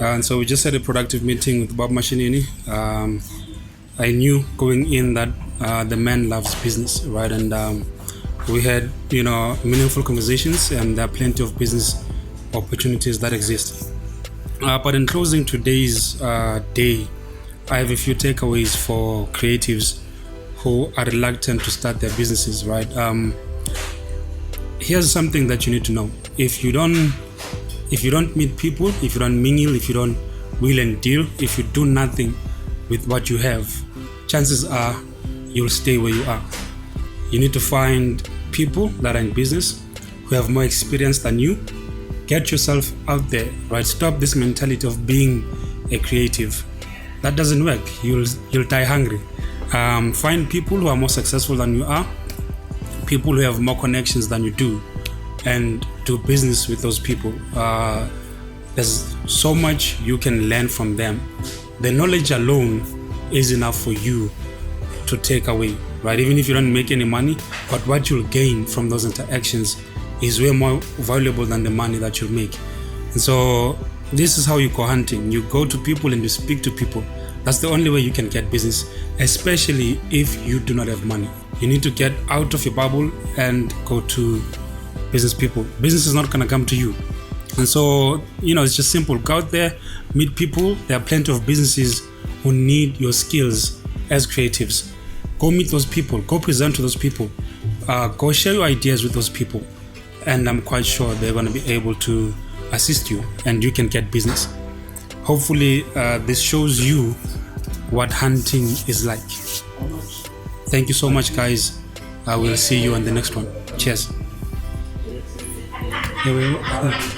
And so we just had a productive meeting with Bob Machinini. I knew going in that the man loves business, right? And we had, meaningful conversations, and there are plenty of business opportunities that exist. But in closing today's day, I have a few takeaways for creatives who are reluctant to start their businesses, right? Here's something that you need to know. If you don't meet people, if you don't mingle, if you don't wheel and deal, if you do nothing with what you have, chances are you'll stay where you are. You need to find people that are in business who have more experience than you. Get yourself out there, right? Stop this mentality of being a creative. That doesn't work. You'll die hungry. Find people who are more successful than you are, people who have more connections than you do, and do business with those people. There's so much you can learn from them. The knowledge alone is enough for you to take away, right? Even if you don't make any money, but what you'll gain from those interactions is way more valuable than the money that you'll make. And so this is how you go hunting. You go to people and you speak to people. That's the only way you can get business, especially if you do not have money. You need to get out of your bubble and go to business people. Business is not going to come to you. And so, it's just simple. Go out there, meet people. There are plenty of businesses who need your skills as creatives. Go meet those people. Go present to those people. Go share your ideas with those people. And I'm quite sure they're going to be able to assist you and you can get business. Hopefully, this shows you what hunting is like. Thank you so much, guys. I will see you on the next one. Cheers. Here we go.